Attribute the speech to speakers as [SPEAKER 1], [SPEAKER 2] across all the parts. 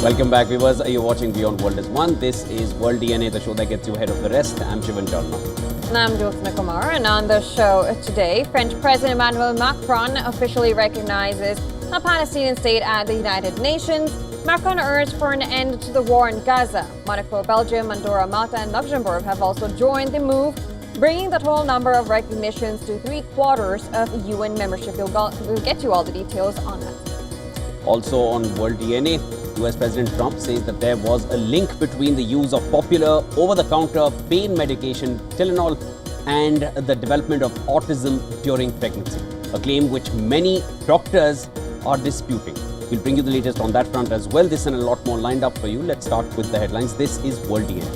[SPEAKER 1] Welcome back, viewers. You're watching Beyond World is One. This is World DNA, the show that gets you ahead of the rest. I'm Shivan Chalna.
[SPEAKER 2] And I'm Jyotsna Kumar. And on the show today, French President Emmanuel Macron officially recognizes a Palestinian state at the United Nations. Macron urged for an end to the war in Gaza. Monaco, Belgium, Andorra, Malta, and Luxembourg have also joined the move, bringing the total number of recognitions to 3/4 of UN membership. We'll get you all the details on that.
[SPEAKER 1] Also on World DNA, US President Trump says that there was a link between the use of popular over-the-counter pain medication, Tylenol, and the development of autism during pregnancy, a claim which many doctors are disputing. We'll bring you the latest on that front as well. This and a lot more lined up for you. Let's start with the headlines. This is World DNA.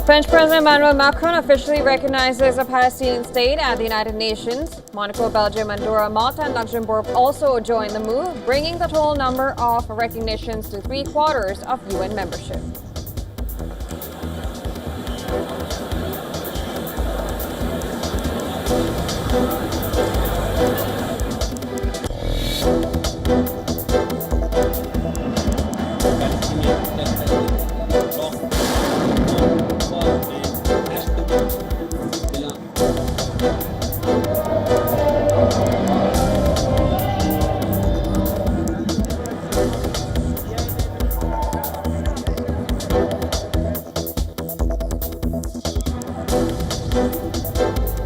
[SPEAKER 2] French President Emmanuel Macron officially recognizes a Palestinian state at the United Nations. Monaco, Belgium, Andorra, Malta, and Luxembourg also joined the move, bringing the total number of recognitions to 3/4 of UN membership.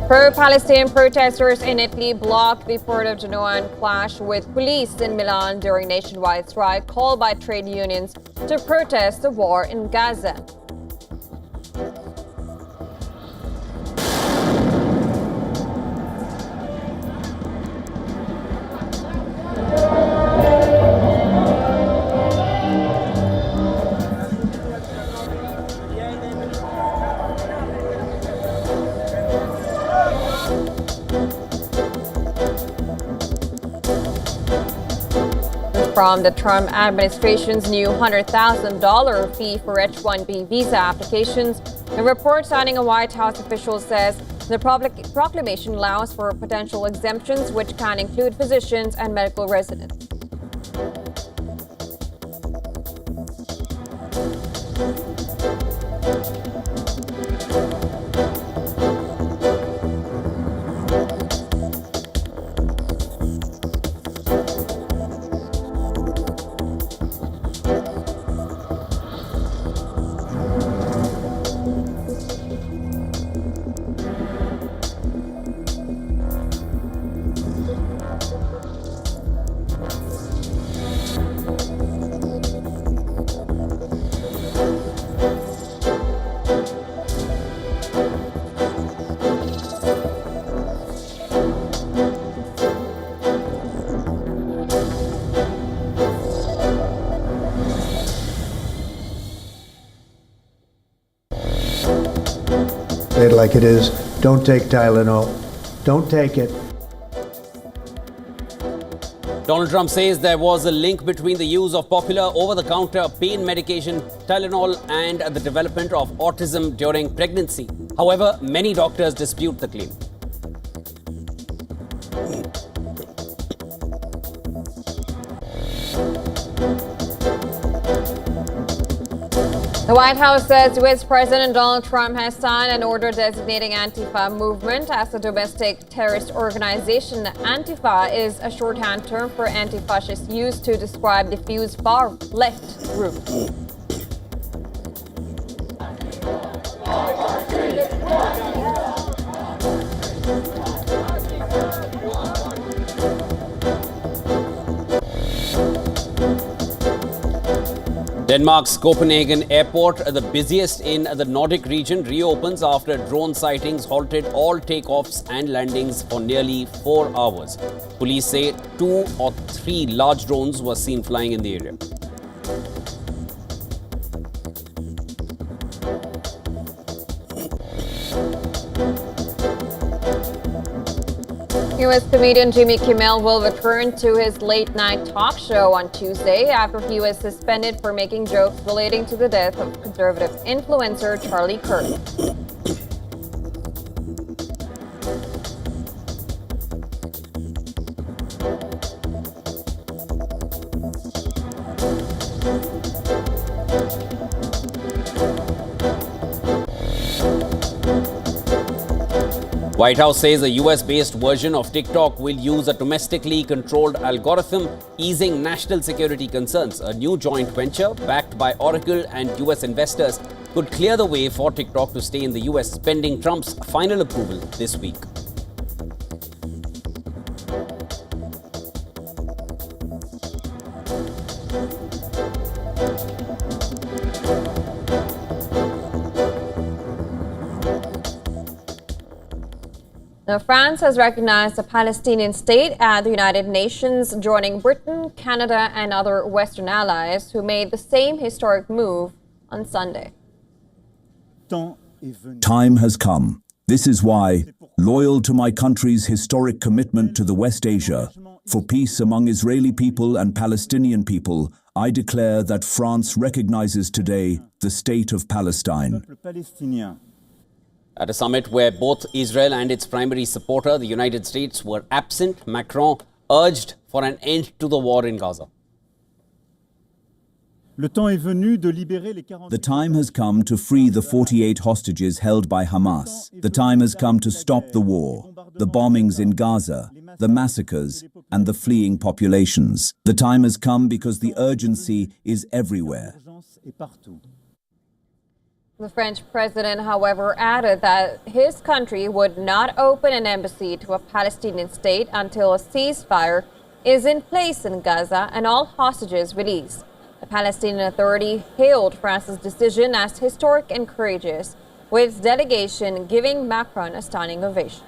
[SPEAKER 2] Pro-Palestinian protesters in Italy blocked the port of Genoa and clashed with police in Milan during nationwide strike called by trade unions to protest the war in Gaza. From the Trump administration's new $100,000 fee for H-1B visa applications, a report citing a White House official says the proclamation allows for potential exemptions, which can include physicians and medical residents.
[SPEAKER 3] Say it like it is. Don't take Tylenol. Don't take it.
[SPEAKER 1] Donald Trump says there was a link between the use of popular over-the-counter pain medication, Tylenol, and the development of autism during pregnancy. However, many doctors dispute the claim.
[SPEAKER 2] The White House says US President Donald Trump has signed an order designating Antifa movement as a domestic terrorist organization. Antifa is a shorthand term for anti-fascists used to describe diffuse far-left groups.
[SPEAKER 1] Denmark's Copenhagen airport, the busiest in the Nordic region, reopens after drone sightings halted all takeoffs and landings for nearly 4 hours. Police say 2 or 3 large drones were seen flying in the area.
[SPEAKER 2] US comedian Jimmy Kimmel will return to his late-night talk show on Tuesday after he was suspended for making jokes relating to the death of conservative influencer Charlie Kirk.
[SPEAKER 1] White House says a US-based version of TikTok will use a domestically controlled algorithm, easing national security concerns. A new joint venture backed by Oracle and US investors could clear the way for TikTok to stay in the US, pending Trump's final approval this week.
[SPEAKER 2] Now, France has recognized a Palestinian state at the United Nations, joining Britain, Canada, and other Western allies who made the same historic move on Sunday.
[SPEAKER 4] Time has come. This is why, loyal to my country's historic commitment to the West Asia, for peace among Israeli people and Palestinian people, I declare that France recognizes today the state of Palestine.
[SPEAKER 1] At a summit where both Israel and its primary supporter, the United States, were absent, Macron urged for an end to the war in Gaza.
[SPEAKER 4] The time has come to free the 48 hostages held by Hamas. The time has come to stop the war, the bombings in Gaza, the massacres, and the fleeing populations. The time has come because the urgency is everywhere.
[SPEAKER 2] The French president, however, added that his country would not open an embassy to a Palestinian state until a ceasefire is in place in Gaza and all hostages released. The Palestinian Authority hailed France's decision as historic and courageous, with its delegation giving Macron a standing ovation.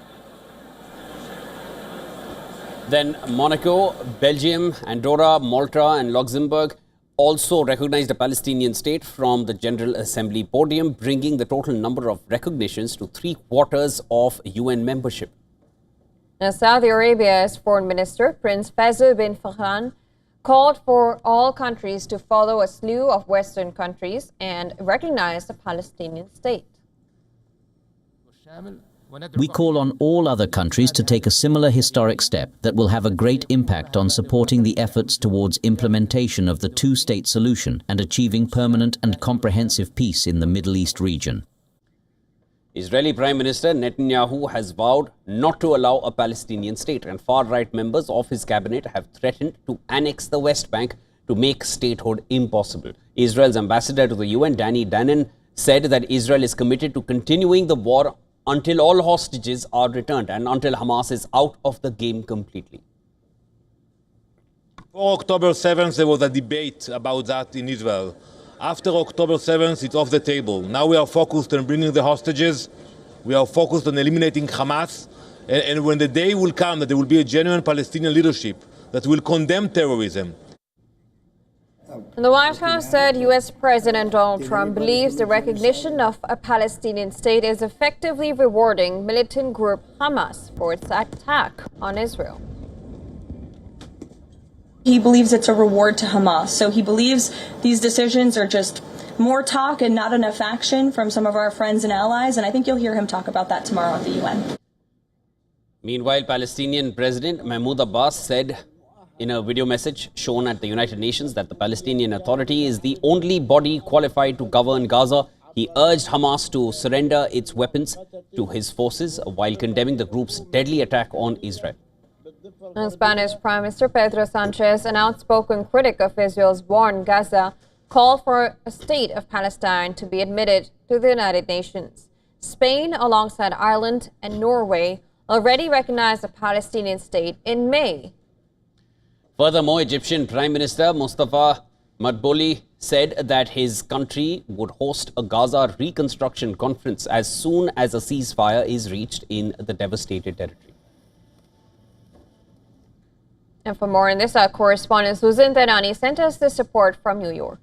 [SPEAKER 1] Then Monaco, Belgium, Andorra, Malta, and Luxembourg also recognized a Palestinian state from the General Assembly podium, bringing the total number of recognitions to 3/4 of UN membership.
[SPEAKER 2] Now, Saudi Arabia's Foreign Minister, Prince Faisal bin Farhan, called for all countries to follow a slew of Western countries and recognize the Palestinian state.
[SPEAKER 5] We call on all other countries to take a similar historic step that will have a great impact on supporting the efforts towards implementation of the two-state solution and achieving permanent and comprehensive peace in the Middle East region.
[SPEAKER 1] Israeli Prime Minister Netanyahu has vowed not to allow a Palestinian state, and far-right members of his cabinet have threatened to annex the West Bank to make statehood impossible. Israel's ambassador to the UN, Danny Danon, said that Israel is committed to continuing the war until all hostages are returned and until Hamas is out of the game completely.
[SPEAKER 6] Before October 7th, there was a debate about that in Israel. After October 7th, it's off the table. Now we are focused on bringing the hostages. We are focused on eliminating Hamas. And when the day will come that there will be a genuine Palestinian leadership that will condemn terrorism.
[SPEAKER 2] And the White House said U.S. President Donald Trump believes the recognition of a Palestinian state is effectively rewarding militant group Hamas for its attack on Israel.
[SPEAKER 7] He believes it's a reward to Hamas. So he believes these decisions are just more talk and not enough action from some of our friends and allies. And I think you'll hear him talk about that tomorrow at the UN.
[SPEAKER 1] Meanwhile, Palestinian President Mahmoud Abbas said in a video message shown at the United Nations that the Palestinian Authority is the only body qualified to govern Gaza. He urged Hamas to surrender its weapons to his forces while condemning the group's deadly attack on Israel.
[SPEAKER 2] And Spanish Prime Minister Pedro Sanchez, an outspoken critic of Israel's war in Gaza, called for a state of Palestine to be admitted to the United Nations. Spain, alongside Ireland and Norway, already recognized a Palestinian state in May.
[SPEAKER 1] Furthermore, Egyptian Prime Minister Mustafa Madbouli said that his country would host a Gaza reconstruction conference as soon as a ceasefire is reached in the devastated territory.
[SPEAKER 2] And for more on this, our correspondent Susan Tenani sent us this report from New York.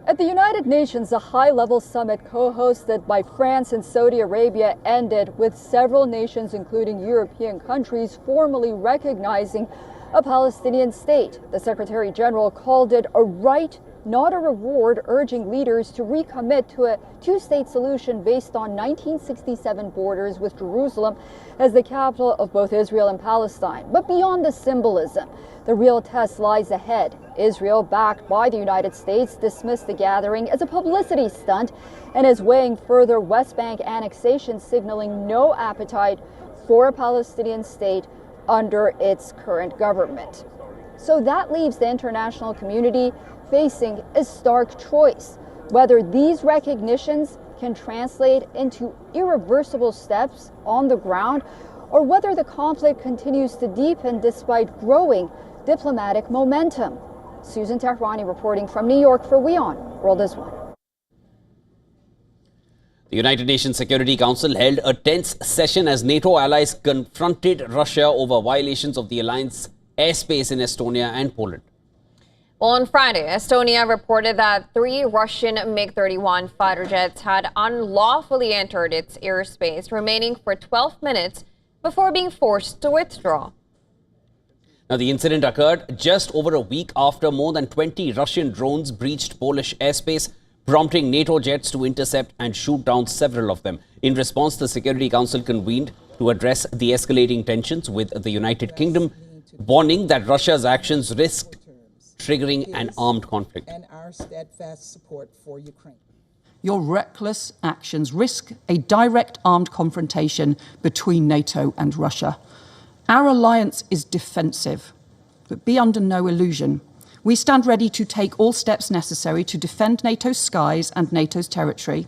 [SPEAKER 8] At the United Nations, a high-level summit co-hosted by France and Saudi Arabia ended with several nations, including European countries, formally recognizing a Palestinian state. The Secretary General called it a right not a reward, urging leaders to recommit to a two-state solution based on 1967 borders with Jerusalem as the capital of both Israel and Palestine. But beyond the symbolism, the real test lies ahead. Israel, backed by the United States, dismissed the gathering as a publicity stunt and is weighing further West Bank annexation, signaling no appetite for a Palestinian state under its current government. So that leaves the international community facing a stark choice: whether these recognitions can translate into irreversible steps on the ground, or whether the conflict continues to deepen despite growing diplomatic momentum. Susan Tehrani reporting from New York for WION World is One.
[SPEAKER 1] The United Nations Security Council held a tense session as NATO allies confronted Russia over violations of the alliance airspace in Estonia and Poland.
[SPEAKER 2] On Friday, Estonia reported that 3 Russian MiG-31 fighter jets had unlawfully entered its airspace, remaining for 12 minutes before being forced to withdraw.
[SPEAKER 1] Now, the incident occurred just over a week after more than 20 Russian drones breached Polish airspace, prompting NATO jets to intercept and shoot down several of them. In response, the Security Council convened to address the escalating tensions with the United Kingdom, warning that Russia's actions risked triggering an armed conflict.
[SPEAKER 9] And our steadfast support for Ukraine.
[SPEAKER 10] Your reckless actions risk a direct armed confrontation between NATO and Russia. Our alliance is defensive, but be under no illusion. We stand ready to take all steps necessary to defend NATO's skies and NATO's territory.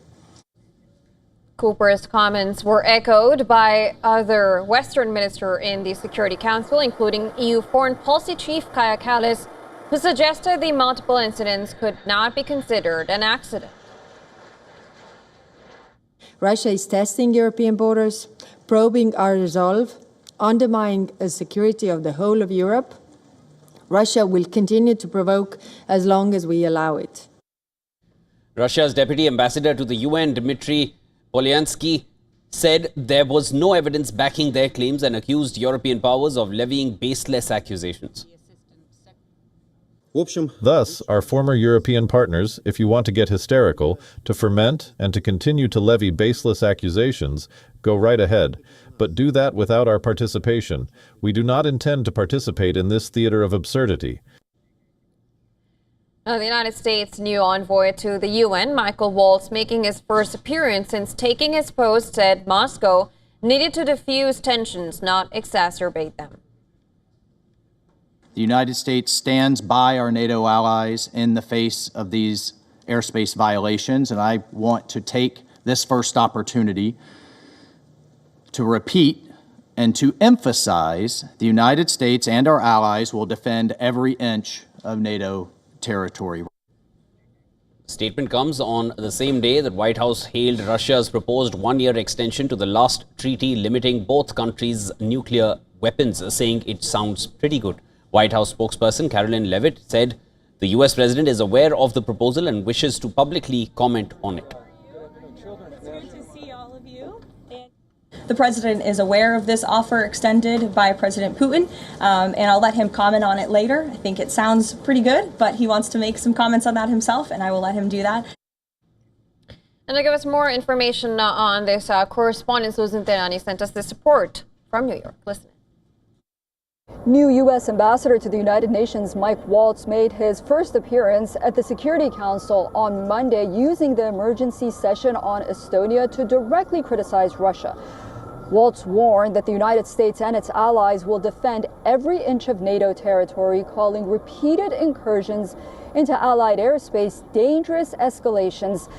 [SPEAKER 2] Cooper's comments were echoed by other Western ministers in the Security Council, including EU Foreign Policy Chief Kaja Kallas, who suggested the multiple incidents could not be considered an accident.
[SPEAKER 11] Russia is testing European borders, probing our resolve, undermining the security of the whole of Europe. Russia will continue to provoke as long as we allow it.
[SPEAKER 1] Russia's deputy ambassador to the UN, Dmitry Polyansky, said there was no evidence backing their claims and accused European powers of levying baseless accusations.
[SPEAKER 12] Thus, our former European partners, if you want to get hysterical, to ferment and to continue to levy baseless accusations, go right ahead. But do that without our participation. We do not intend to participate in this theater of absurdity.
[SPEAKER 2] Now, the United States' new envoy to the UN, Michael Waltz, making his first appearance since taking his post, said Moscow needed to diffuse tensions, not exacerbate them.
[SPEAKER 13] The United States stands by our NATO allies in the face of these airspace violations, and I want to take this first opportunity to repeat and to emphasize the United States and our allies will defend every inch of NATO territory.
[SPEAKER 1] Statement comes on the same day that White House hailed Russia's proposed one-year extension to the last treaty limiting both countries' nuclear weapons, saying it sounds pretty good. White House spokesperson Caroline Leavitt said the U.S. president is aware of the proposal and wishes to publicly comment on it.
[SPEAKER 7] It's good to see all of you. The president is aware of this offer extended by President Putin, and I'll let him comment on it later. I think it sounds pretty good, but he wants to make some comments on that himself, and I will let him do that.
[SPEAKER 2] And to give us more information on this, correspondent Susan Tehrani sent us this report from New York. Listen.
[SPEAKER 8] New U.S. Ambassador to the United Nations Mike Waltz made his first appearance at the Security Council on Monday, using the emergency session on Estonia to directly criticize Russia. Waltz warned that the United States and its allies will defend every inch of NATO territory, calling repeated incursions into Allied airspace dangerous escalations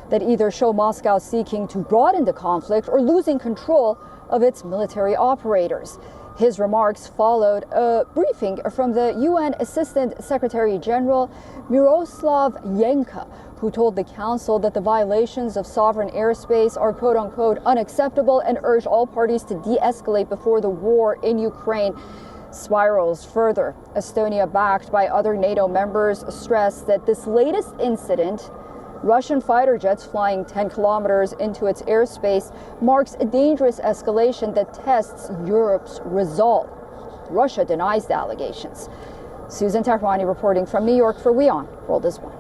[SPEAKER 8] that either show Moscow seeking to broaden the conflict or losing control of its military operators. His remarks followed a briefing from the UN Assistant Secretary General Miroslav Yenka, who told the Council that the violations of sovereign airspace are quote-unquote unacceptable and urged all parties to de-escalate before the war in Ukraine spirals further. Estonia, backed by other NATO members, stressed that this latest incident, Russian fighter jets flying 10 kilometers into its airspace, marks a dangerous escalation that tests Europe's resolve. Russia denies the allegations. Susan Tehrani reporting from New York for WION World is One.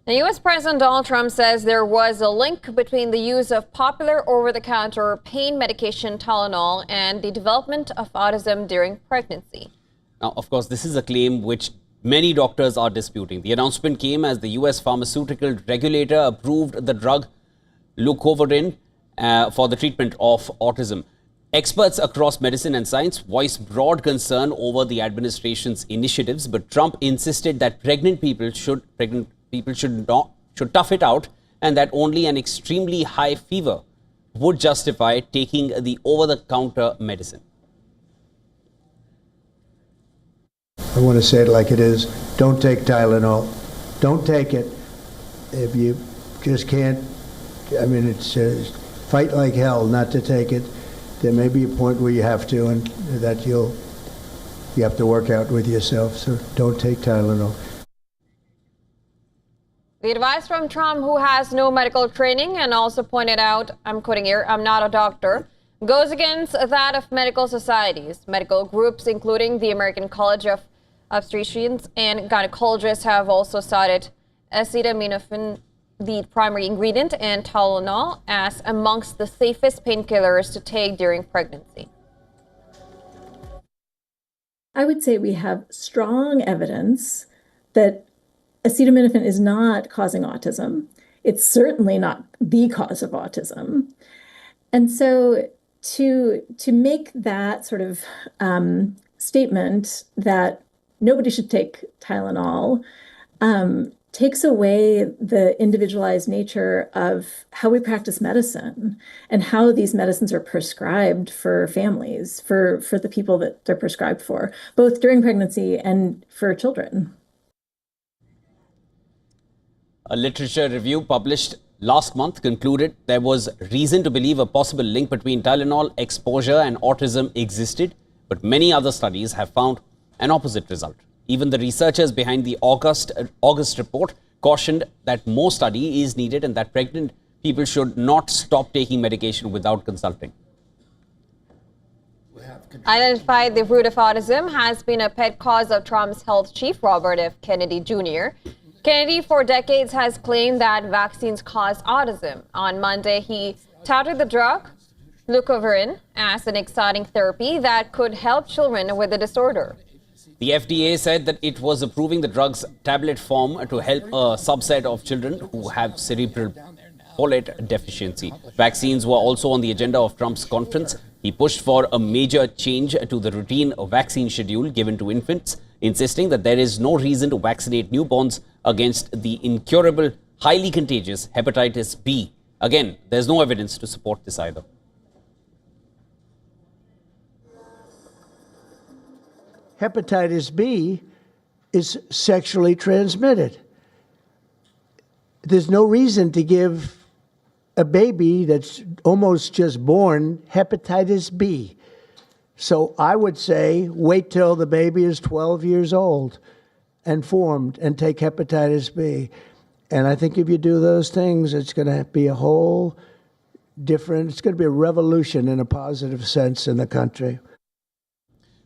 [SPEAKER 2] Now, U.S. President Donald Trump says there was a link between the use of popular over-the-counter pain medication Tylenol and the development of autism during pregnancy.
[SPEAKER 1] Now, of course, this is a claim which many doctors are disputing. The announcement came as the U.S. pharmaceutical regulator approved the drug Leucovorin for the treatment of autism. Experts across medicine and science voiced broad concern over the administration's initiatives, but Trump insisted that pregnant people should tough it out, and that only an extremely high fever would justify taking the over-the-counter medicine.
[SPEAKER 3] I want to say it like it is. Don't take Tylenol. Don't take it. If you just can't, I mean, it's fight like hell not to take it. There may be a point where you have to, and that you have to work out with yourself. So don't take Tylenol.
[SPEAKER 2] The advice from Trump, who has no medical training and also pointed out, I'm quoting here, "I'm not a doctor," goes against that of medical societies. Medical groups, including the American College of Obstetricians and Gynecologists, have also cited acetaminophen, the primary ingredient, and Tylenol as amongst the safest painkillers to take during pregnancy.
[SPEAKER 14] I would say we have strong evidence that acetaminophen is not causing autism. It's certainly not the cause of autism. And so to make that sort of statement that nobody should take Tylenol takes away the individualized nature of how we practice medicine and how these medicines are prescribed for families, for the people that they're prescribed for, both during pregnancy and for children.
[SPEAKER 1] A literature review published last month concluded there was reason to believe a possible link between Tylenol exposure and autism existed, but many other studies have found an opposite result. Even the researchers behind the August report cautioned that more study is needed and that pregnant people should not stop taking medication without consulting.
[SPEAKER 2] Identified the root of autism has been a pet cause of Trump's health chief, Robert F. Kennedy Jr. Kennedy, for decades, has claimed that vaccines cause autism. On Monday, he touted the drug Leucovorin as an exciting therapy that could help children with the disorder.
[SPEAKER 1] The FDA said that it was approving the drug's tablet form to help a subset of children who have cerebral folate deficiency. Vaccines were also on the agenda of Trump's conference. He pushed for a major change to the routine vaccine schedule given to infants, insisting that there is no reason to vaccinate newborns against the incurable, highly contagious hepatitis B. Again, there's no evidence to support this either.
[SPEAKER 3] Hepatitis B is sexually transmitted. There's no reason to give a baby that's almost just born hepatitis B. So I would say wait till the baby is 12 years old and formed and take hepatitis B. And I think if you do those things, it's going to be a whole different, it's going to be a revolution in a positive sense in the country.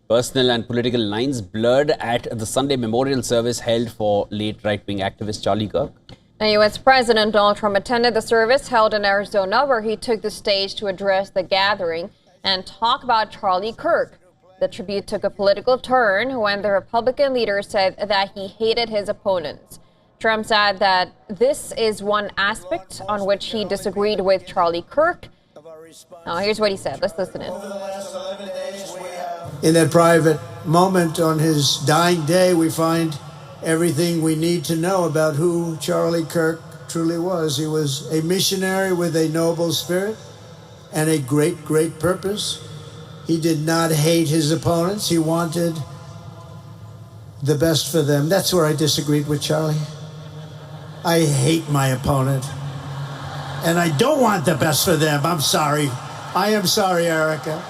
[SPEAKER 1] Personal and political lines blurred at the Sunday memorial service held for late right-wing activist Charlie Kirk.
[SPEAKER 2] Now, U.S. President Donald Trump attended the service held in Arizona, where he took the stage to address the gathering and talk about Charlie Kirk. The tribute took a political turn when the Republican leader said that he hated his opponents. Trump said that this is one aspect on which he disagreed with Charlie Kirk. Now, here's what he said. Let's listen in.
[SPEAKER 3] In that private moment on his dying day, we find everything we need to know about who Charlie Kirk truly was. He was a missionary with a noble spirit and a great, great purpose. He did not hate his opponents. He wanted the best for them. That's where I disagreed with Charlie. I hate my opponent, and I don't want the best for them. I'm sorry. I am sorry, Erica.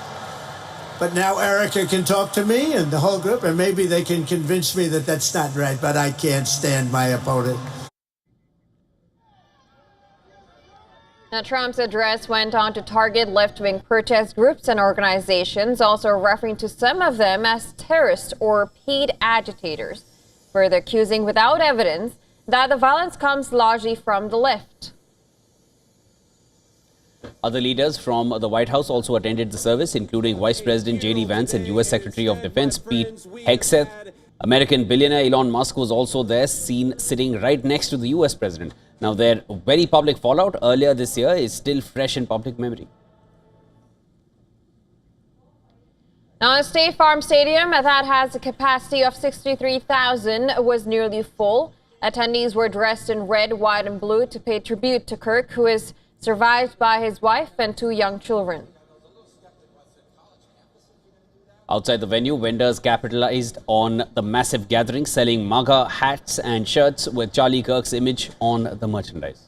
[SPEAKER 3] But now Erica can talk to me and the whole group, and maybe they can convince me that that's not right, but I can't stand my opponent.
[SPEAKER 2] Now, Trump's address went on to target left-wing protest groups and organizations, also referring to some of them as terrorists or paid agitators, further accusing without evidence that the violence comes largely from the left.
[SPEAKER 1] Other leaders from the White House also attended the service, including Vice President J.D. Vance and U.S. Secretary of Defense Pete Hegseth. American billionaire Elon Musk was also there, seen sitting right next to the U.S. President. Now, their very public fallout earlier this year is still fresh in public memory.
[SPEAKER 2] Now, State Farm Stadium, that has a capacity of 63,000, was nearly full. Attendees were dressed in red, white, and blue to pay tribute to Kirk, who is survived by his wife and 2 young children.
[SPEAKER 1] Outside the venue, vendors capitalized on the massive gathering, selling MAGA hats and shirts with Charlie Kirk's image on the merchandise.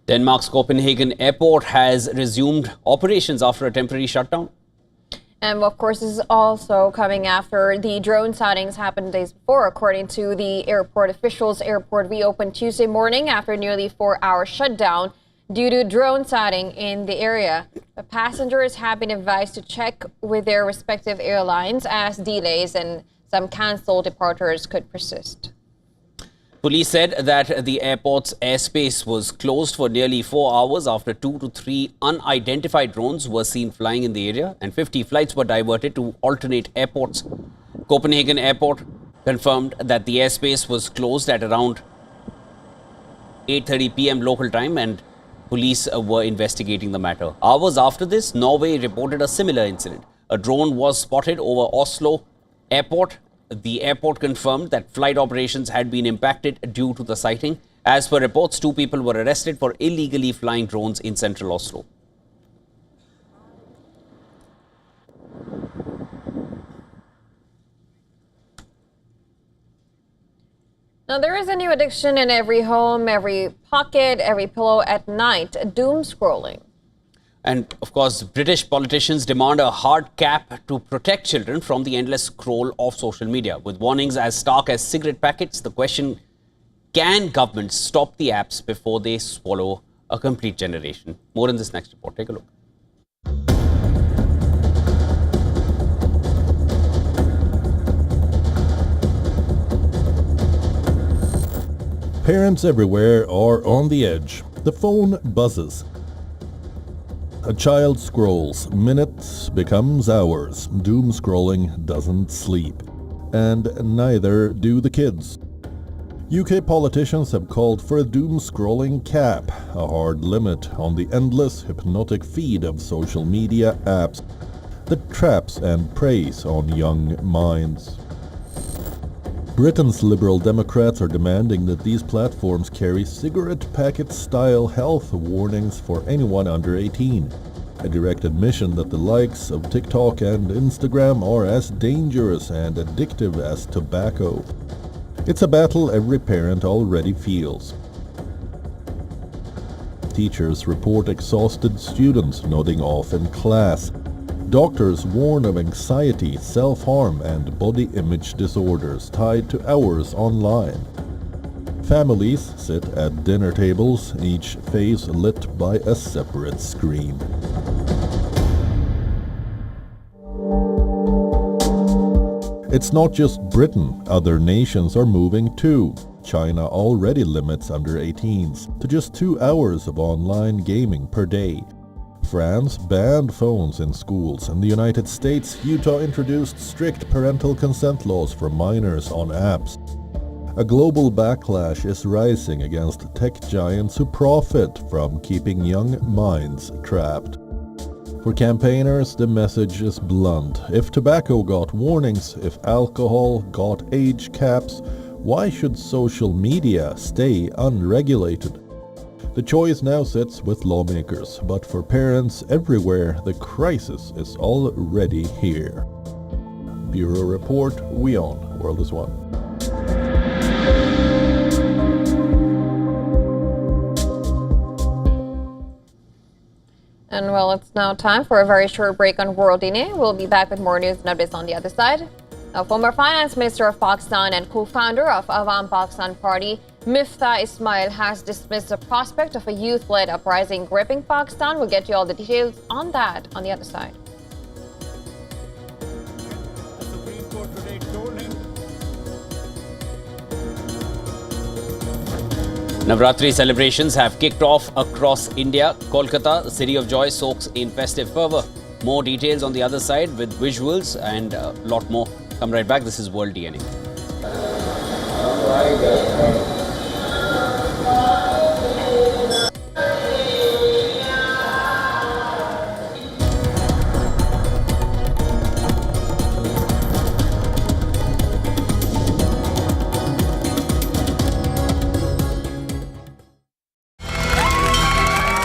[SPEAKER 1] Denmark's Copenhagen airport has resumed operations after a temporary shutdown.
[SPEAKER 2] And of course, this is also coming after the drone sightings happened days before. According to the airport officials, airport reopened Tuesday morning after a nearly 4-hour shutdown due to drone sighting in the area. But passengers have been advised to check with their respective airlines as delays and some cancelled departures could persist.
[SPEAKER 1] Police said that the airport's airspace was closed for nearly 4 hours after 2 to 3 unidentified drones were seen flying in the area, and 50 flights were diverted to alternate airports. Copenhagen Airport confirmed that the airspace was closed at around 8:30 p.m. local time, and police were investigating the matter. Hours after this, Norway reported a similar incident. A drone was spotted over Oslo Airport. The airport confirmed that flight operations had been impacted due to the sighting. As per reports, 2 people were arrested for illegally flying drones in central Oslo.
[SPEAKER 2] Now, there is a new addiction in every home, every pocket, every pillow at night: doom scrolling.
[SPEAKER 1] And of course, British politicians demand a hard cap to protect children from the endless scroll of social media. With warnings as stark as cigarette packets, the question: can governments stop the apps before they swallow a complete generation? More in this next report. Take a look.
[SPEAKER 12] Parents everywhere are on the edge. The phone buzzes. A child scrolls. Minutes becomes hours. Doom scrolling doesn't sleep. And neither do the kids. UK politicians have called for a doom scrolling cap, a hard limit on the endless hypnotic feed of social media apps that traps and preys on young minds. Britain's Liberal Democrats are demanding that these platforms carry cigarette packet-style health warnings for anyone under 18. A direct admission that the likes of TikTok and Instagram are as dangerous and addictive as tobacco. It's a battle every parent already feels. Teachers report exhausted students nodding off in class. Doctors warn of anxiety, self-harm, and body image disorders tied to hours online. Families sit at dinner tables, each face lit by a separate screen. It's not just Britain, other nations are moving too. China already limits under 18s to just 2 hours of online gaming per day. France banned phones in schools. In the United States, Utah introduced strict parental consent laws for minors on apps. A global backlash is rising against tech giants who profit from keeping young minds trapped. For campaigners, the message is blunt. If tobacco got warnings, if alcohol got age caps, why should social media stay unregulated? The choice now sits with lawmakers, but for parents everywhere, the crisis is already here. Bureau Report, WION, World is One.
[SPEAKER 2] And well, it's now time for a very short break on World Ine. We'll be back with more news and updates on the other side. Now, former finance minister of Pakistan and co-founder of Awam Pakistan Party, Miftah Ismail has dismissed the prospect of a youth-led uprising gripping Pakistan. We'll get you all the details on that on the other side.
[SPEAKER 1] Navratri celebrations have kicked off across India. Kolkata, the city of joy, soaks in festive fervor. More details on the other side with visuals and a lot more. Come right back. This is World DNA.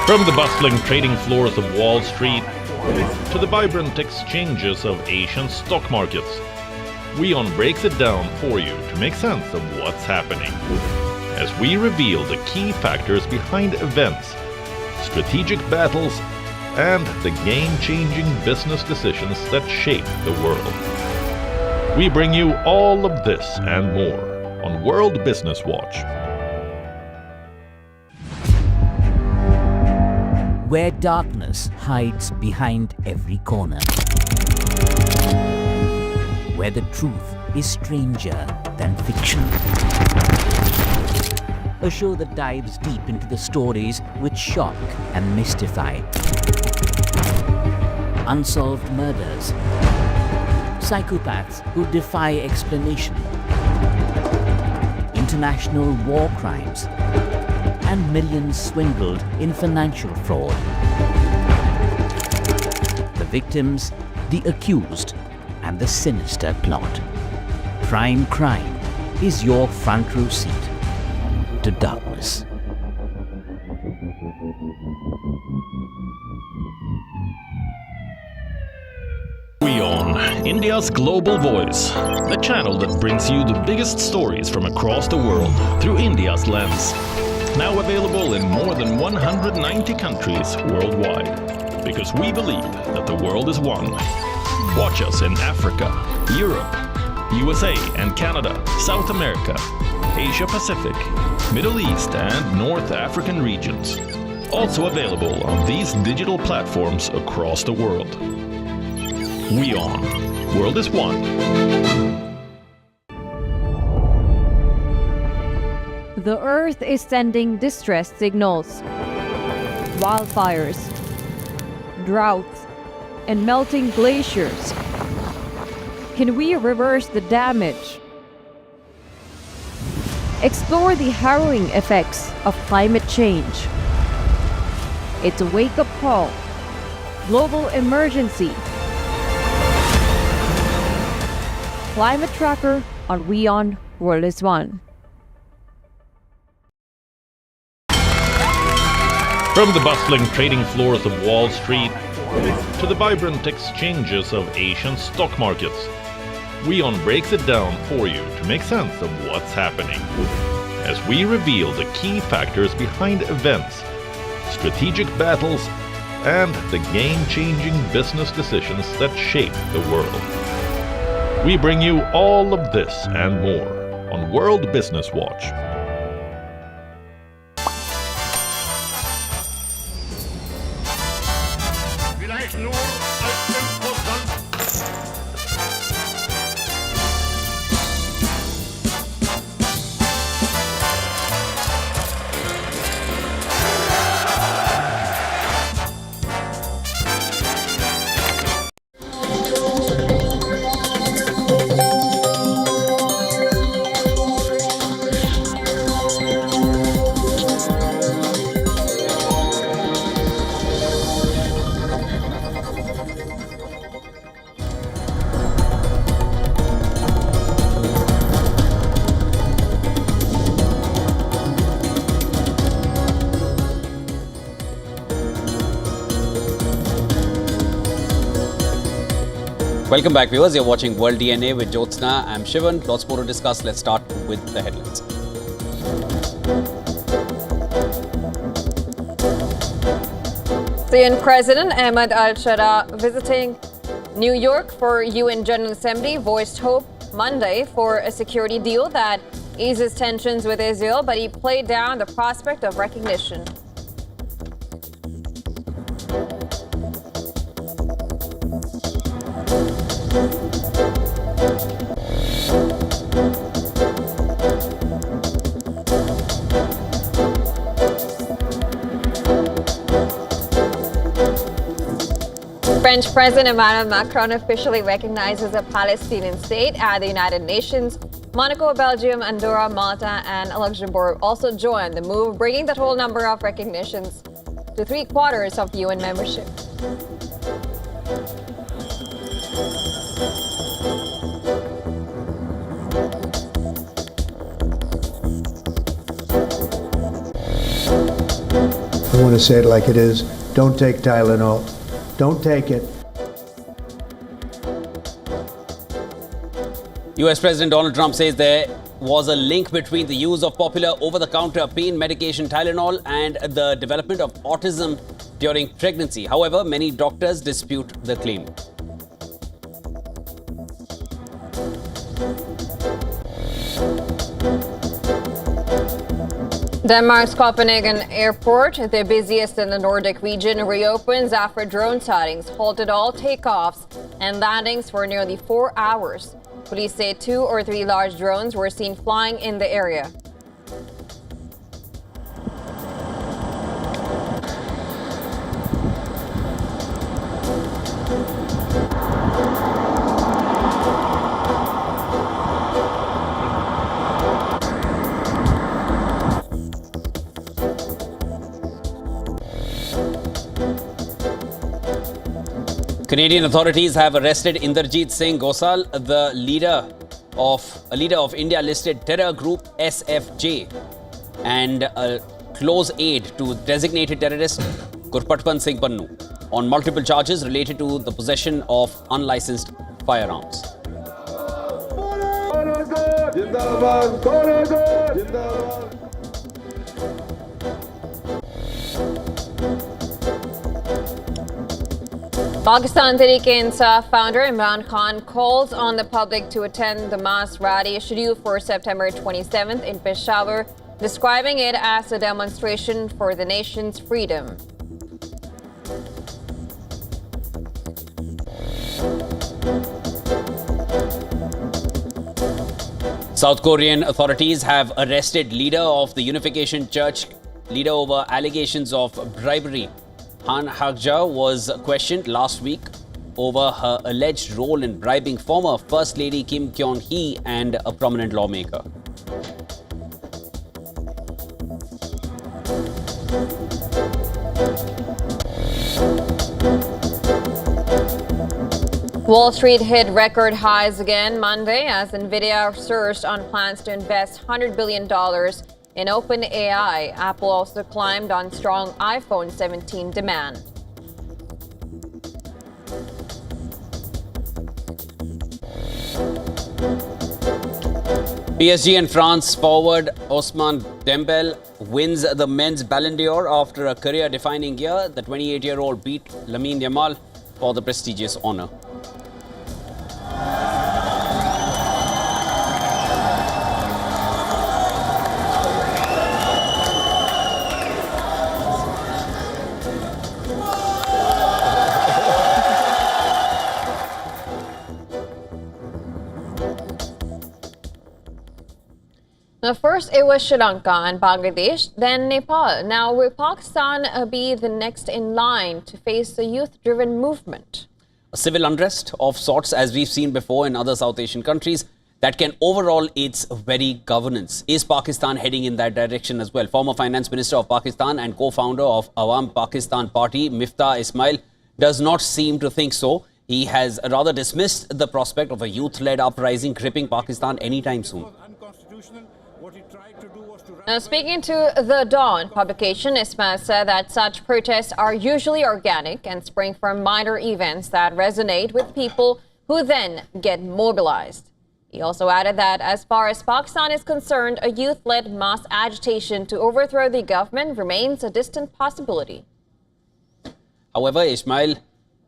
[SPEAKER 15] From the bustling trading floors of Wall Street to the vibrant exchanges of Asian stock markets, WION breaks it down for you to make sense of what's happening. As we reveal the key factors behind events, strategic battles, and the game-changing business decisions that shape the world. We bring you all of this and more on World Business Watch.
[SPEAKER 16] Where darkness hides behind every corner. Where the truth is stranger than fiction. A show that dives deep into the stories which shock and mystify. Unsolved murders. Psychopaths who defy explanation. International war crimes. And millions swindled in financial fraud. The victims, the accused, and the sinister plot. Prime Crime is your front row seat to darkness.
[SPEAKER 15] WION, India's global voice, the channel that brings you the biggest stories from across the world through India's lens. Now available in more than 190 countries worldwide. Because we believe that the world is one. Watch us in Africa, Europe, USA and Canada, South America, Asia Pacific, Middle East and North African regions. Also available on these digital platforms across the world. WION. World is one.
[SPEAKER 17] The Earth is sending distress signals. Wildfires, droughts, and melting glaciers. Can we reverse the damage? Explore the harrowing effects of climate change. It's a wake-up call. Global emergency. Climate Tracker on WION World is One.
[SPEAKER 15] From the bustling trading floors of Wall Street to the vibrant exchanges of Asian stock markets, WION breaks it down for you to make sense of what's happening. As we reveal the key factors behind events, strategic battles, and the game-changing business decisions that shape the world. We bring you all of this and more on World Business Watch.
[SPEAKER 1] Welcome back, viewers. You're watching World DNA with Jyotsna. I'm Shivan. Lots more to discuss. Let's start with the headlines.
[SPEAKER 2] Syrian President Ahmed al-Shara visiting New York for UN General Assembly voiced hope Monday for a security deal that eases tensions with Israel, but he played down the prospect of recognition. French President Emmanuel Macron officially recognizes a Palestinian state at the United Nations. Monaco, Belgium, Andorra, Malta, and Luxembourg also joined the move, bringing the total number of recognitions to 3/4 of UN membership.
[SPEAKER 3] I want to say it like it is. Don't take Tylenol. Don't take it.
[SPEAKER 1] US President Donald Trump says there was a link between the use of popular over-the-counter pain medication Tylenol and the development of autism during pregnancy. However, many doctors dispute the claim.
[SPEAKER 2] Denmark's Copenhagen Airport, the busiest in the Nordic region, reopens after drone sightings halted all takeoffs and landings for nearly 4 hours. Police say 2 or 3 large drones were seen flying in the area.
[SPEAKER 1] Canadian authorities have arrested Inderjeet Singh Gosal, the leader of India-listed terror group SFJ, and a close aide to designated terrorist Gurpatpan Singh Pannu on multiple charges related to the possession of unlicensed firearms.
[SPEAKER 2] Pakistan Tehreek-e-Insaf founder Imran Khan calls on the public to attend the mass rally scheduled for September 27th in Peshawar, describing it as a demonstration for the nation's freedom.
[SPEAKER 1] South Korean authorities have arrested leader of the Unification Church leader over allegations of bribery. Han Hak-ja was questioned last week over her alleged role in bribing former First Lady Kim Kyon-hee and a prominent lawmaker.
[SPEAKER 2] Wall Street hit record highs again Monday as Nvidia surged on plans to invest $100 billion in OpenAI. Apple also climbed on strong iPhone 17 demand.
[SPEAKER 1] PSG and France forward Ousmane Dembele wins the men's Ballon d'Or after a career-defining year. The 28-year-old beat Lamine Yamal for the prestigious honor.
[SPEAKER 2] Now, first it was Sri Lanka and Bangladesh, then Nepal. Now, will Pakistan be the next in line to face the youth-driven movement?
[SPEAKER 1] A civil unrest of sorts, as we've seen before in other South Asian countries, that can overhaul its very governance. Is Pakistan heading in that direction as well? Former Finance Minister of Pakistan and co-founder of Awam Pakistan Party, Miftah Ismail, does not seem to think so. He has rather dismissed the prospect of a youth-led uprising gripping Pakistan anytime soon.
[SPEAKER 2] Now, speaking to The Dawn publication, Ismail said that such protests are usually organic and spring from minor events that resonate with people who then get mobilized. He also added that as far as Pakistan is concerned, a youth-led mass agitation to overthrow the government remains a distant possibility.
[SPEAKER 1] However, Ismail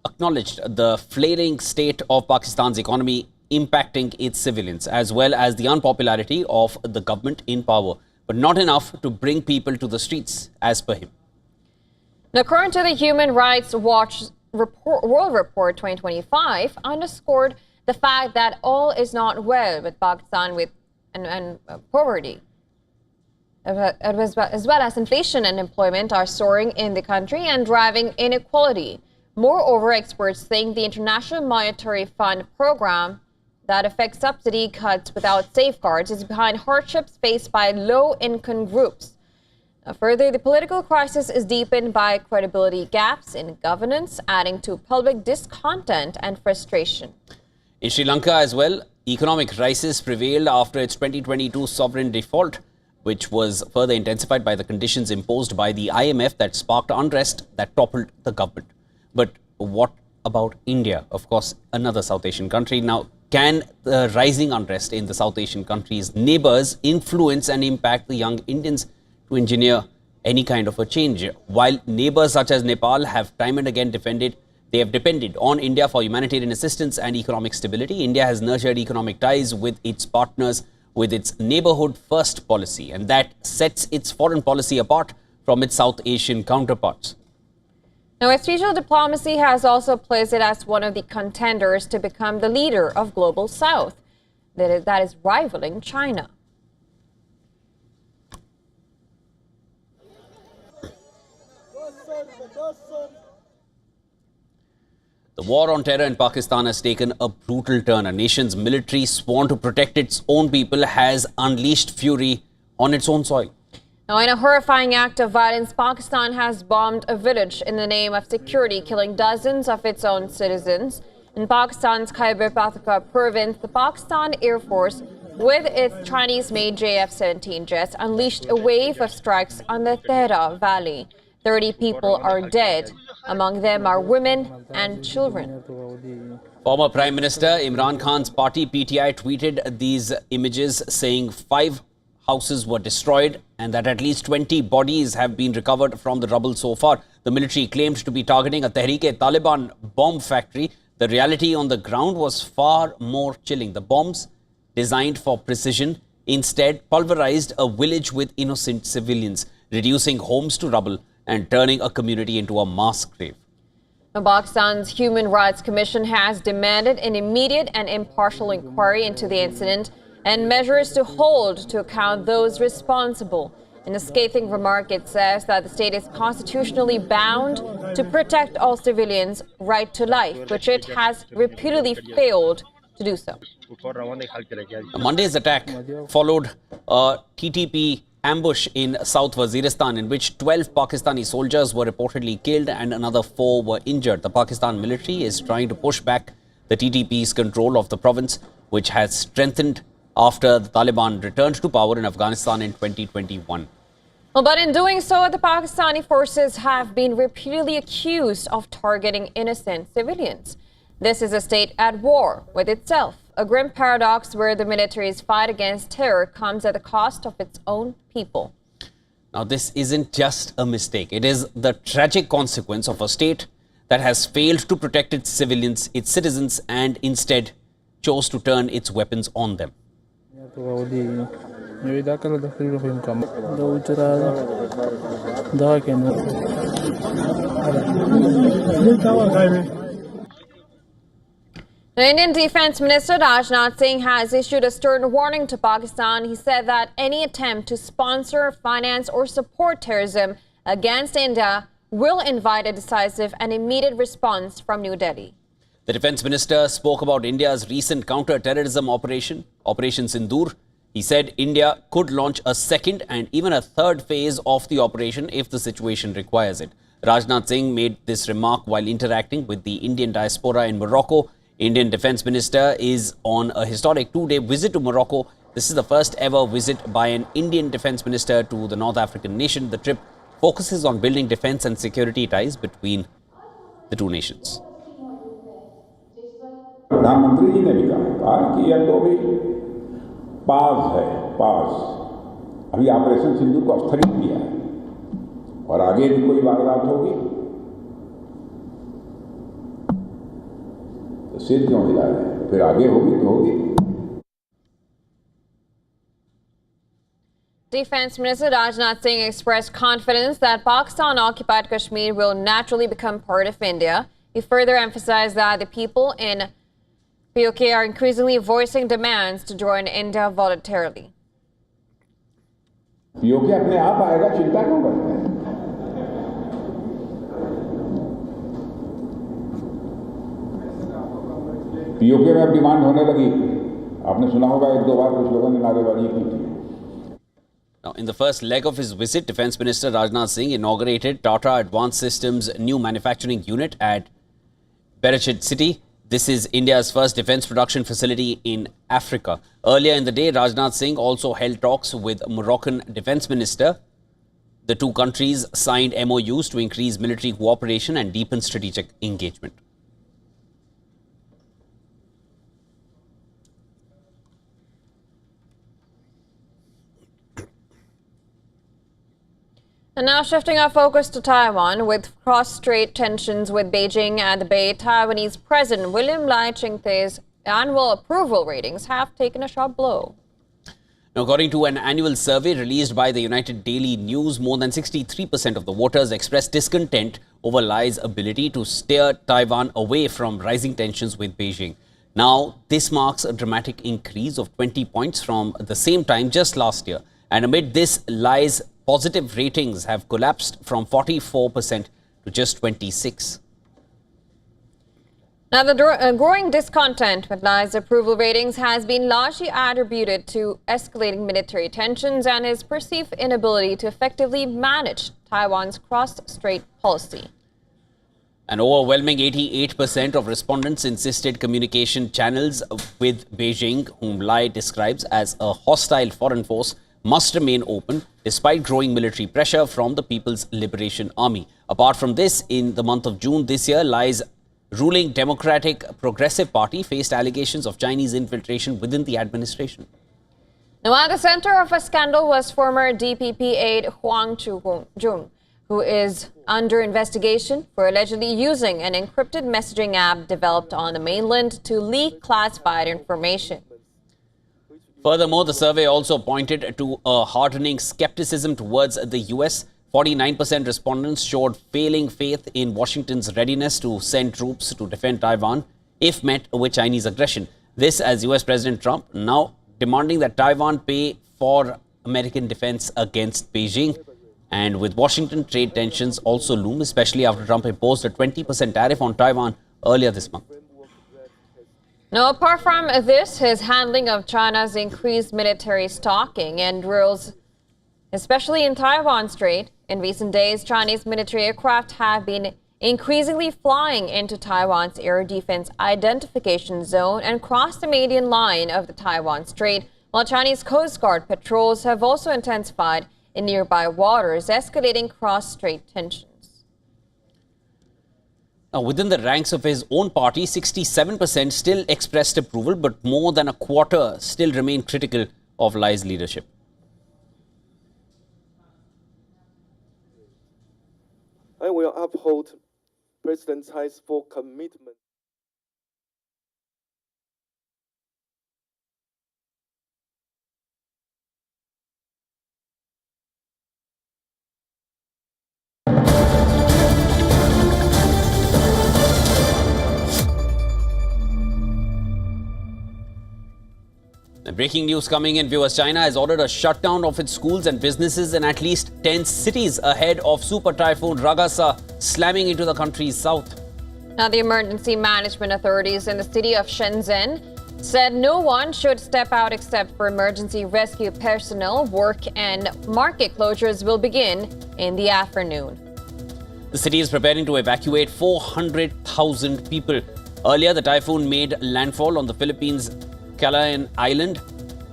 [SPEAKER 1] acknowledged the flailing state of Pakistan's economy impacting its civilians, as well as the unpopularity of the government in power, but not enough to bring people to the streets, as per him.
[SPEAKER 2] Now, according to the Human Rights Watch World Report 2025, underscored the fact that all is not well with Pakistan and poverty, as well as inflation and employment are soaring in the country and driving inequality. Moreover, experts think the International Monetary Fund program that affects subsidy cuts without safeguards is behind hardships faced by low-income groups. Now, further, the political crisis is deepened by credibility gaps in governance, adding to public discontent and frustration.
[SPEAKER 1] In Sri Lanka as well, economic crisis prevailed after its 2022 sovereign default, which was further intensified by the conditions imposed by the IMF that sparked unrest that toppled the government. But what about India? Of course, another South Asian country. Now, can the rising unrest in the South Asian countries' neighbors influence and impact the young Indians to engineer any kind of a change? While neighbors such as Nepal have time and again depended on India for humanitarian assistance and economic stability, India has nurtured economic ties with its partners with its neighborhood first policy, and that sets its foreign policy apart from its South Asian counterparts.
[SPEAKER 2] Now, its regional diplomacy has also placed it as one of the contenders to become the leader of Global South, that is rivaling China.
[SPEAKER 1] The war on terror in Pakistan has taken a brutal turn. A nation's military, sworn to protect its own people, has unleashed fury on its own soil.
[SPEAKER 2] Now, in a horrifying act of violence, Pakistan has bombed a village in the name of security, killing dozens of its own citizens. In Pakistan's Khyber Pakhtunkhwa province, the Pakistan Air Force, with its Chinese-made JF-17 jets, unleashed a wave of strikes on the Tehra Valley. 30 people are dead. Among them are women and children.
[SPEAKER 1] Former Prime Minister Imran Khan's party PTI tweeted these images, saying 5 houses were destroyed and that at least 20 bodies have been recovered from the rubble so far. The military claimed to be targeting a Tehreek-e-Taliban bomb factory. The reality on the ground was far more chilling. The bombs, designed for precision, instead pulverized a village with innocent civilians, reducing homes to rubble and turning a community into a mass grave.
[SPEAKER 2] Pakistan's Human Rights Commission has demanded an immediate and impartial inquiry into the incident and measures to hold to account those responsible. In a scathing remark, it says that the state is constitutionally bound to protect all civilians' right to life, which it has repeatedly failed to do so.
[SPEAKER 1] Monday's attack followed a TTP ambush in South Waziristan, in which 12 Pakistani soldiers were reportedly killed and another 4 were injured. The Pakistan military is trying to push back the TTP's control of the province, which has strengthened after the Taliban returned to power in Afghanistan in 2021.
[SPEAKER 2] Well, but in doing so, the Pakistani forces have been repeatedly accused of targeting innocent civilians. This is a state at war with itself, a grim paradox where the military's fight against terror comes at the cost of its own people.
[SPEAKER 1] Now, this isn't just a mistake. It is the tragic consequence of a state that has failed to protect its civilians, its citizens, and instead chose to turn its weapons on them.
[SPEAKER 2] The Indian Defence Minister Rajnath Singh has issued a stern warning to Pakistan. He said that any attempt to sponsor, finance or support terrorism against India will invite a decisive and immediate response from New Delhi.
[SPEAKER 1] The Defence Minister spoke about India's recent counter-terrorism Operation Sindoor. He said India could launch a second and even a third phase of the operation if the situation requires it. Rajnath Singh made this remark while interacting with the Indian diaspora in Morocco. Indian Defence Minister is on a historic 2-day visit to Morocco. This is the first ever visit by an Indian Defence Minister to the North African nation. The trip focuses on building defence and security ties between the two nations.
[SPEAKER 18] प्रधानमंत्री जी ने भी कहा कि यह तो भी पास अभी operation सिंदूर को स्थगित किया है और आगे भी कोई वारदात होगी तो सिर क्यों हिला रहे हैं? फिर आगे होगी तो होगी।
[SPEAKER 2] Defense Minister Rajnath Singh expressed confidence that Pakistan-occupied Kashmir will naturally become part of India. He further emphasized that the people in POK are increasingly voicing demands to join India voluntarily.
[SPEAKER 18] POK अपने आप आएगा, चिंता क्यों करते हैं? POK में अब demand होने लगी। आपने सुना होगा एक दो बार कुछ लोगों ने नारेबाजी की थी।
[SPEAKER 1] Now, in the first leg of his visit, Defence Minister Rajnath Singh inaugurated Tata Advanced Systems' new manufacturing unit at Berechit City. This is India's first defence production facility in Africa. Earlier in the day, Rajnath Singh also held talks with Moroccan Defence Minister. The two countries signed MOUs to increase military cooperation and deepen strategic engagement.
[SPEAKER 2] And now shifting our focus to Taiwan, with cross-strait tensions with Beijing at the Bay, Taiwanese President William Lai Ching-te's annual approval ratings have taken a sharp blow.
[SPEAKER 1] Now, according to an annual survey released by the United Daily News, more than 63% of the voters expressed discontent over Lai's ability to steer Taiwan away from rising tensions with Beijing. Now, this marks a dramatic increase of 20 points from the same time just last year. And amid this, Lai's positive ratings have collapsed from 44% to just 26%.
[SPEAKER 2] Now, the growing discontent with Lai's approval ratings has been largely attributed to escalating military tensions and his perceived inability to effectively manage Taiwan's cross-strait policy.
[SPEAKER 1] An overwhelming 88% of respondents insisted communication channels with Beijing, whom Lai describes as a hostile foreign force, must remain open despite growing military pressure from the People's Liberation Army. Apart from this, in the month of June this year, Lai's ruling Democratic Progressive Party faced allegations of Chinese infiltration within the administration.
[SPEAKER 2] Now, at the center of a scandal was former DPP aide Huang Chu-jung, who is under investigation for allegedly using an encrypted messaging app developed on the mainland to leak classified information.
[SPEAKER 1] Furthermore, the survey also pointed to a hardening skepticism towards the US. 49% respondents showed failing faith in Washington's readiness to send troops to defend Taiwan if met with Chinese aggression. This as US President Trump now demanding that Taiwan pay for American defense against Beijing. And with Washington, trade tensions also loom, especially after Trump imposed a 20% tariff on Taiwan earlier this month.
[SPEAKER 2] Now, apart from this, his handling of China's increased military stocking and drills, especially in Taiwan Strait. In recent days, Chinese military aircraft have been increasingly flying into Taiwan's air defense identification zone and crossed the median line of the Taiwan Strait, while Chinese Coast Guard patrols have also intensified in nearby waters, escalating cross-strait tensions.
[SPEAKER 1] Now, within the ranks of his own party, 67% still expressed approval, but more than a quarter still remain critical of Lai's leadership.
[SPEAKER 19] I will uphold President Tsai's full commitment.
[SPEAKER 1] Breaking news coming in, viewers. China has ordered a shutdown of its schools and businesses in at least 10 cities ahead of Super Typhoon Ragasa slamming into the country's south.
[SPEAKER 2] Now, the emergency management authorities in the city of Shenzhen said no one should step out except for emergency rescue personnel. Work and market closures will begin in the afternoon.
[SPEAKER 1] The city is preparing to evacuate 400,000 people. Earlier, the typhoon made landfall on the Philippines' Calayan Island.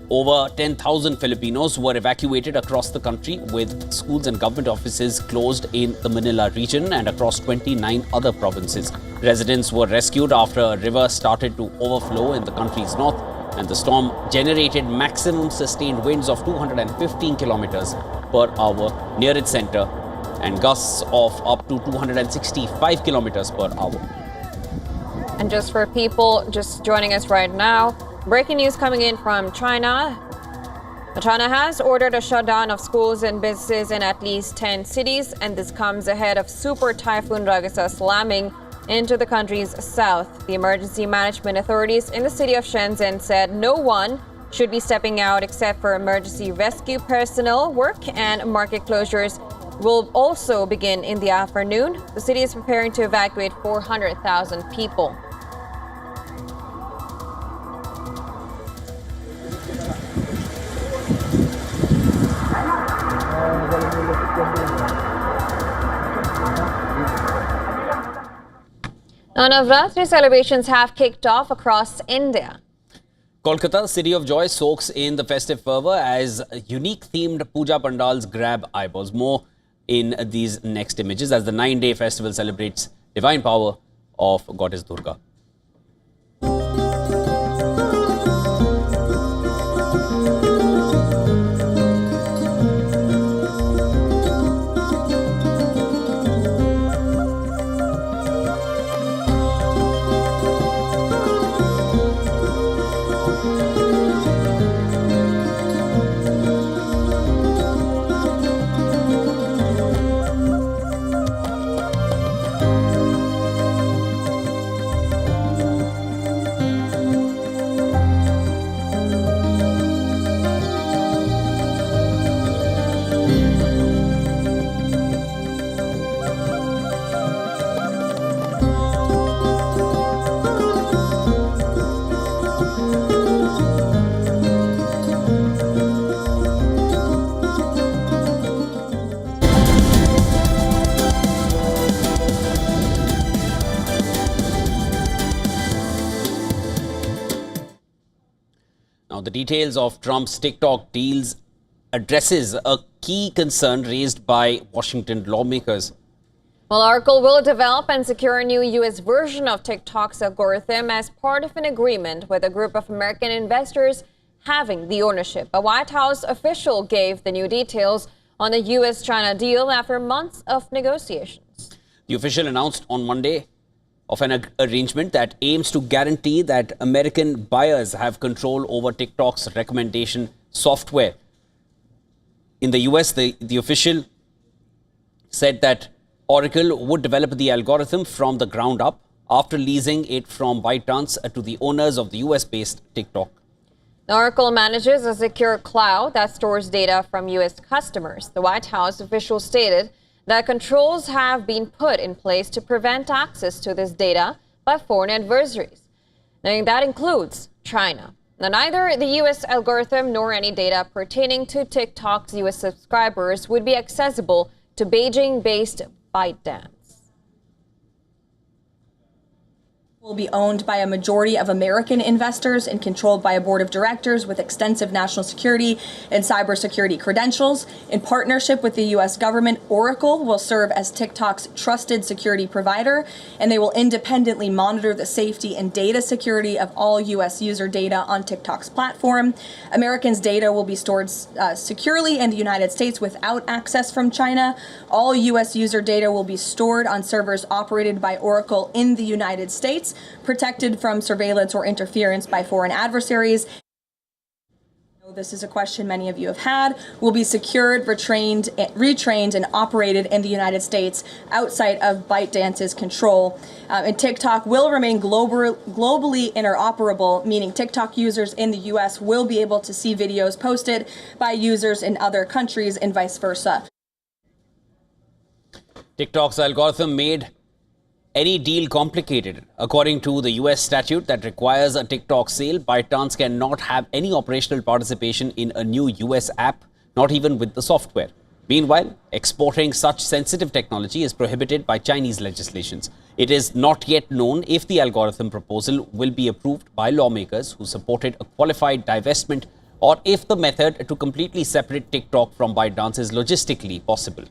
[SPEAKER 1] Over 10,000 Filipinos were evacuated across the country, with schools and government offices closed in the Manila region and across 29 other provinces. Residents were rescued after a river started to overflow in the country's north, and the storm generated maximum sustained winds of 215 kilometers per hour near its center and gusts of up to 265 kilometers per hour.
[SPEAKER 2] And just for people just joining us right now, breaking news coming in from China. China has ordered a shutdown of schools and businesses in at least 10 cities, and this comes ahead of Super Typhoon Ragasa slamming into the country's south. The emergency management authorities in the city of Shenzhen said no one should be stepping out except for emergency rescue personnel. Work and market closures will also begin in the afternoon. The city is preparing to evacuate 400,000 people. Now, Navratri celebrations have kicked off across India.
[SPEAKER 1] Kolkata, City of Joy, soaks in the festive fervor as unique themed puja pandals grab eyeballs. More in these next images as the 9-day festival celebrates divine power of Goddess Durga. Now, the details of Trump's TikTok deals addresses a key concern raised by Washington lawmakers.
[SPEAKER 2] Well, Oracle will develop and secure a new U.S. version of TikTok's algorithm as part of an agreement with a group of American investors having the ownership. A White House official gave the new details on the U.S.-China deal after months of negotiations.
[SPEAKER 1] The official announced on Monday of an arrangement that aims to guarantee that American buyers have control over TikTok's recommendation software. In the US, the official said that Oracle would develop the algorithm from the ground up after leasing it from ByteDance to the owners of the US-based TikTok.
[SPEAKER 2] The Oracle manages a secure cloud that stores data from U.S. customers. The White House official stated that controls have been put in place to prevent access to this data by foreign adversaries. Now, that includes China. Now, neither the U.S. algorithm nor any data pertaining to TikTok's U.S. subscribers would be accessible to Beijing-based ByteDance.
[SPEAKER 7] Will be owned by a majority of American investors and controlled by a board of directors with extensive national security and cybersecurity credentials. In partnership with the U.S. government, Oracle will serve as TikTok's trusted security provider, and they will independently monitor the safety and data security of all U.S. user data on TikTok's platform. Americans' data will be stored securely in the United States without access from China. All U.S. user data will be stored on servers operated by Oracle in the United States, protected from surveillance or interference by foreign adversaries. This is a question many of you have had. Will be secured, retrained, and operated in the United States outside of ByteDance's control. And TikTok will remain globally interoperable, meaning TikTok users in the U.S. will be able to see videos posted by users in other countries and vice versa.
[SPEAKER 1] TikTok's algorithm made any deal complicated. According to the US statute that requires a TikTok sale, ByteDance cannot have any operational participation in a new US app, not even with the software. Meanwhile, exporting such sensitive technology is prohibited by Chinese legislations. It is not yet known if the algorithm proposal will be approved by lawmakers who supported a qualified divestment, or if the method to completely separate TikTok from ByteDance is logistically possible.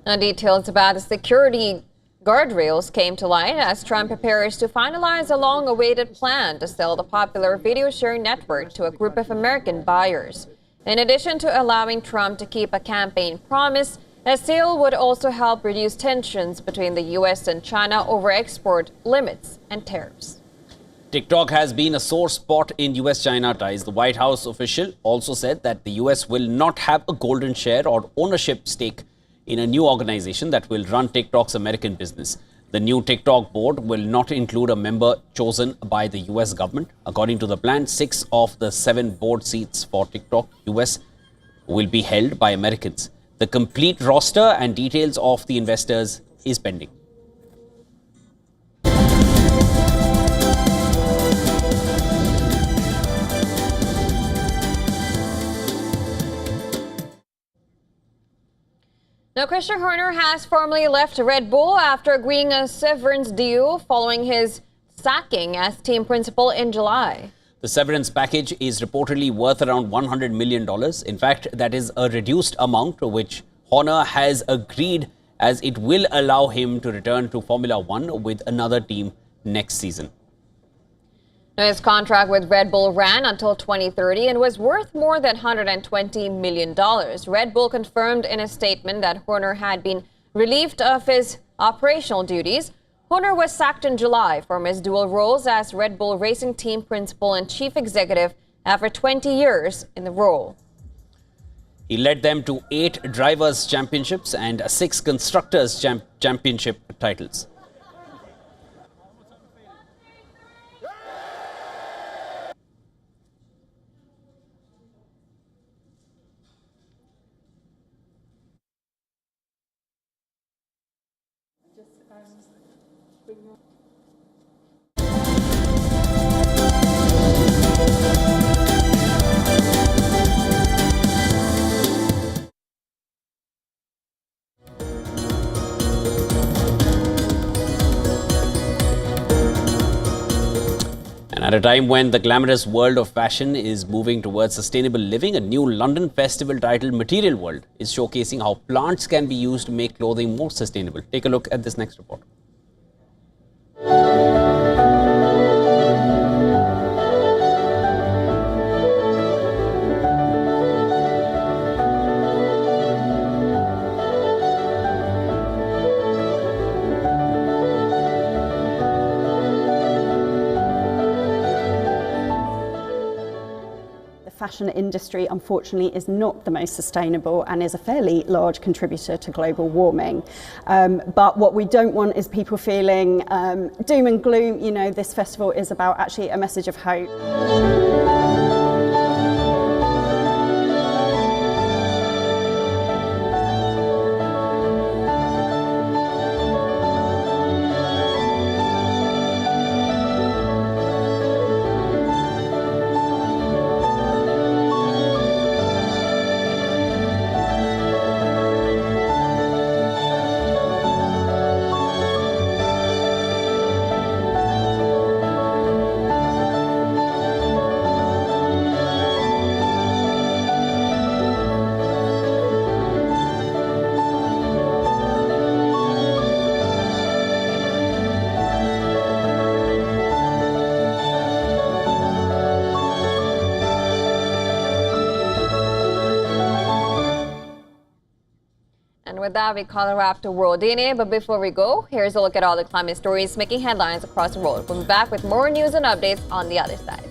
[SPEAKER 2] Now, details about the security guardrails came to light as Trump prepares to finalize a long-awaited plan to sell the popular video-sharing network to a group of American buyers. In addition to allowing Trump to keep a campaign promise, a sale would also help reduce tensions between the U.S. and China over export limits and tariffs.
[SPEAKER 1] TikTok has been a sore spot in US-China ties. The White House official also said that the US will not have a golden share or ownership stake in a new organization that will run TikTok's American business. The new TikTok board will not include a member chosen by the US government. According to the plan, 6 of the 7 board seats for TikTok US will be held by Americans. The complete roster and details of the investors is pending.
[SPEAKER 2] Now, Christian Horner has formally left Red Bull after agreeing a severance deal following his sacking as team principal in July.
[SPEAKER 1] The severance package is reportedly worth around $100 million. In fact, that is a reduced amount to which Horner has agreed, as it will allow him to return to Formula One with another team next season.
[SPEAKER 2] Now, his contract with Red Bull ran until 2030 and was worth more than $120 million. Red Bull confirmed in a statement that Horner had been relieved of his operational duties. Horner was sacked in July from his dual roles as Red Bull Racing Team Principal and Chief Executive after 20 years in the role.
[SPEAKER 1] He led them to 8 Drivers' Championships and 6 Constructors' Championship titles. At a time when the glamorous world of fashion is moving towards sustainable living, a new London festival titled Material World is showcasing how plants can be used to make clothing more sustainable. Take a look at this next report.
[SPEAKER 20] Fashion industry, unfortunately, is not the most sustainable and is a fairly large contributor to global warming. But what we don't want is people feeling doom and gloom. You know, this festival is about actually a message of hope.
[SPEAKER 2] And with that, we call a wrap to World DNA. But before we go, here's a look at all the climate stories making headlines across the world. We'll be back with more news and updates on the other side.